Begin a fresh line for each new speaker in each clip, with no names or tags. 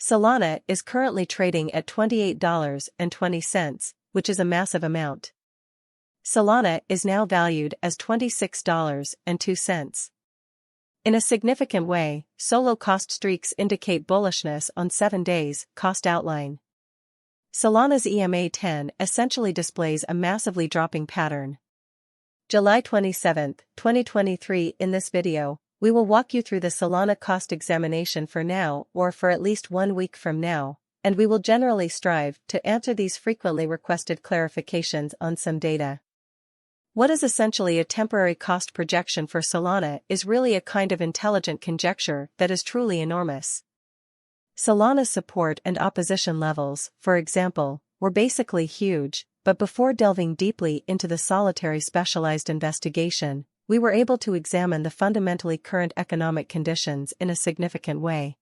Solana is currently trading at $28.20, which is a massive amount. Solana is now valued as $26.02. In a significant way, solo cost streaks indicate bullishness on 7 days cost outline. Solana's EMA10 essentially displays a massively dropping pattern. July 27, 2023. In this video, we will walk you through the Solana cost examination for now or for at least 1 week from now, and we will generally strive to answer these frequently requested clarifications on some data. What is essentially a temporary cost projection for Solana is really a kind of intelligent conjecture that is truly enormous. Solana's support and opposition levels, for example, were basically huge, but before delving deeply into the solitary specialized investigation, we were able to examine the fundamentally current economic conditions in a significant way.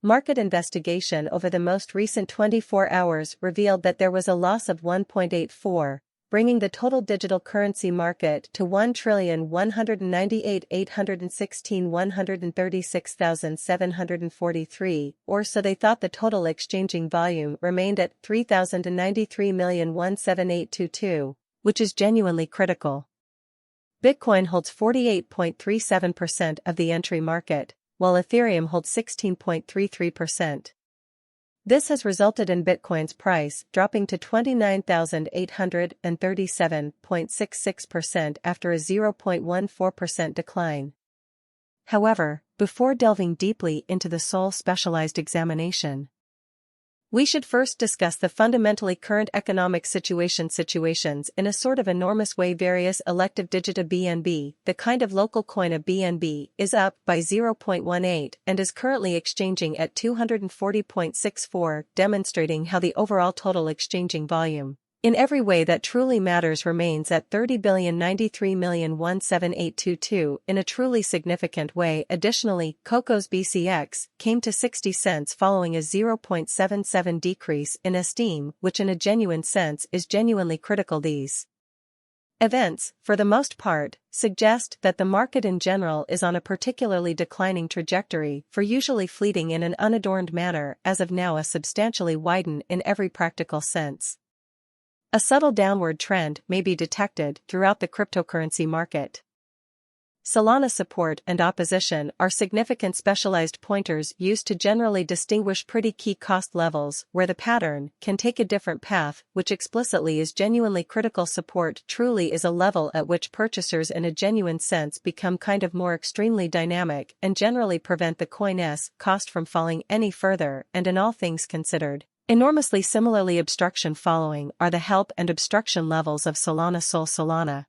Market investigation over the most recent 24 hours revealed that there was a loss of 1.84, bringing the total digital currency market to 1,198,816,136,743, or so they thought. The total exchanging volume remained at 3,093,178,22, which is genuinely critical. Bitcoin holds 48.37% of the entry market, while Ethereum holds 16.33%. This has resulted in Bitcoin's price dropping to $29,837.66 after a 0.14% decline. However, before delving deeply into the sole specialized examination, we should first discuss the fundamentally current economic situations in a sort of enormous way. Various elective digit of BNB, the kind of local coin of BNB, is up by 0.18 and is currently exchanging at 240.64, demonstrating how the overall total exchanging volume, in every way that truly matters, remains at 30,093,178,22 in a truly significant way. Additionally, Coco's BCX came to 60 cents following a 0.77 decrease in esteem, which in a genuine sense is genuinely critical. These events, for the most part, suggest that the market in general is on a particularly declining trajectory, for usually fleeting in an unadorned manner, as of now a substantially widen in every practical sense. A subtle downward trend may be detected throughout the cryptocurrency market. Solana support and opposition are significant specialized pointers used to generally distinguish pretty key cost levels where the pattern can take a different path, which explicitly is genuinely critical. Support truly is a level at which purchasers in a genuine sense become kind of more extremely dynamic and generally prevent the coin's cost from falling any further, and in all things considered, enormously similarly. Obstruction following are the help and obstruction levels of Solana Sol. Solana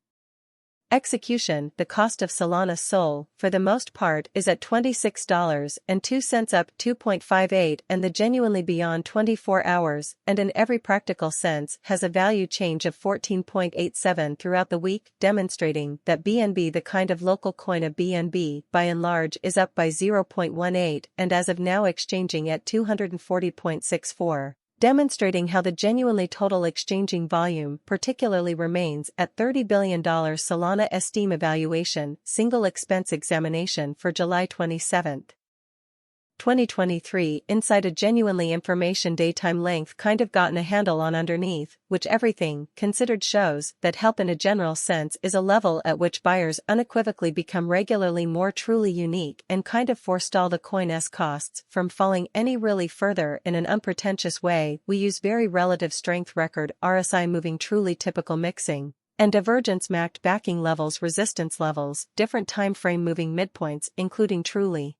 execution. The cost of Solana Sol, for the most part, is at $26.02, up 2.58, and the genuinely beyond 24 hours, and in every practical sense, has a value change of 14.87 throughout the week, demonstrating that BNB, the kind of local coin of BNB, by and large is up by 0.18 and as of now exchanging at 240.64. Demonstrating how the genuinely total exchanging volume particularly remains at $30 billion. Solana Esteem Evaluation Single Expense Examination for July 27, 2023. Inside a genuinely information daytime length kind of gotten a handle on underneath, which everything considered shows that help in a general sense is a level at which buyers unequivocally become regularly more truly unique and kind of forestall the coin's costs from falling any really further in an unpretentious way. We use very relative strength record RSI moving truly typical mixing and divergence mapped backing levels, resistance levels, different time frame moving midpoints including truly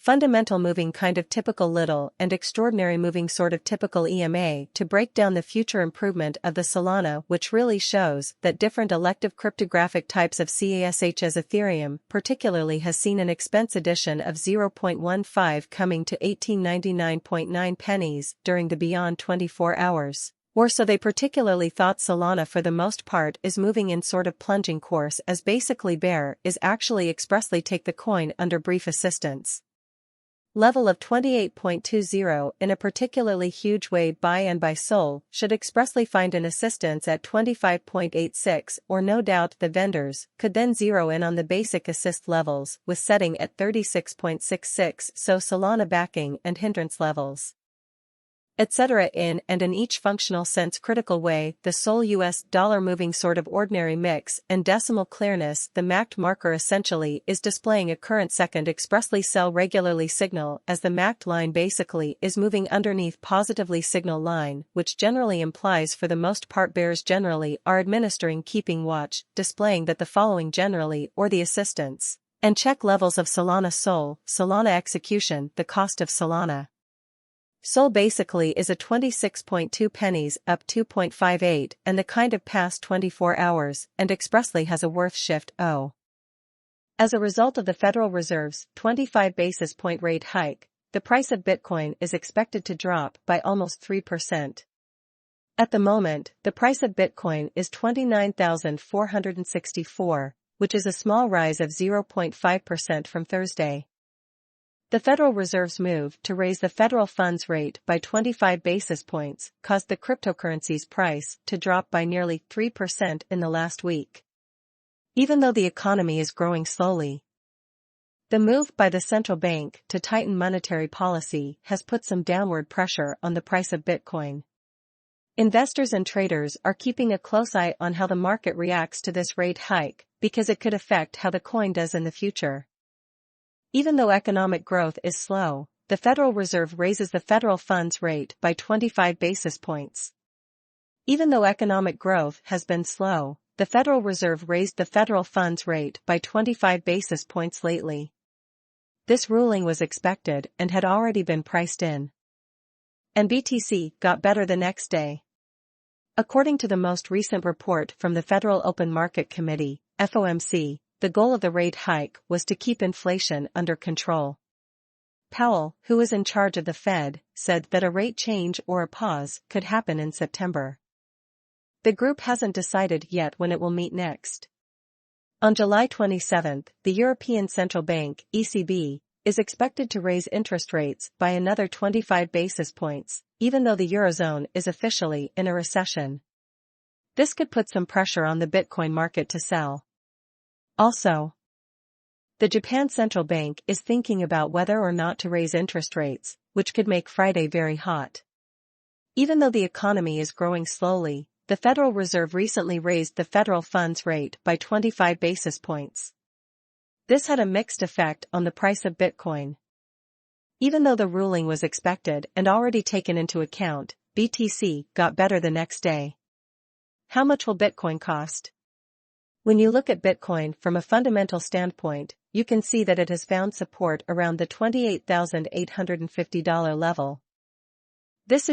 fundamental moving kind of typical little and extraordinary moving sort of typical EMA to break down the future improvement of the Solana, which really shows that different elective cryptographic types of CASH as Ethereum particularly has seen an expense addition of 0.15 coming to 1899.9 pennies during the beyond 24 hours. Or so they particularly thought. Solana for the most part is moving in sort of plunging course as basically bear is actually expressly take the coin under brief assistance. level of 28.20 in a particularly huge way buy and buy Sol should expressly find an assistance at 25.86 or no doubt the vendors could then zero in on the basic assist levels with setting at 36.66 so Solana backing and hindrance levels, etc. in each functional sense critical way the Sol US dollar moving sort of ordinary mix and decimal clearness the MACD marker essentially is displaying a current second expressly sell regularly signal as the MACD line basically is moving underneath positively signal line which generally implies for the most part bears generally are administering keeping watch displaying that the following generally or the assistance and check levels of Solana Sol, Solana execution the cost of Solana Sol basically is a 26.2 pennies up 2.58 and the kind of past 24 hours and expressly has a worth shift O. As a result of the Federal Reserve's 25 basis point rate hike, the price of Bitcoin is expected to drop by almost 3%. At the moment, the price of Bitcoin is $29,464, which is a small rise of 0.5% from Thursday. The Federal Reserve's move to raise the federal funds rate by 25 basis points caused the cryptocurrency's price to drop by nearly 3% in the last week. Even though the economy is growing slowly, the move by the central bank to tighten monetary policy has put some downward pressure on the price of Bitcoin. Investors and traders are keeping a close eye on how the market reacts to this rate hike because it could affect how the coin does in the future. Even though economic growth is slow, the Federal Reserve raises the federal funds rate by 25 basis points. Even though economic growth has been slow, the Federal Reserve raised the federal funds rate by 25 basis points lately. This ruling was expected and had already been priced in. And BTC got better the next day. According to the most recent report from the Federal Open Market Committee, FOMC, the goal of the rate hike was to keep inflation under control. Powell, who is in charge of the Fed, said that a rate change or a pause could happen in September. The group hasn't decided yet when it will meet next. On July 27, the European Central Bank, ECB, is expected to raise interest rates by another 25 basis points, even though the Eurozone is officially in a recession. This could put some pressure on the Bitcoin market to sell. Also, the Japan Central Bank is thinking about whether or not to raise interest rates, which could make Friday very hot. Even though the economy is growing slowly, the Federal Reserve recently raised the federal funds rate by 25 basis points. This had a mixed effect on the price of Bitcoin. Even though the ruling was expected and already taken into account, BTC got better the next day. How much will Bitcoin cost? When you look at Bitcoin from a fundamental standpoint, you can see that it has found support around the $28,850 level. This is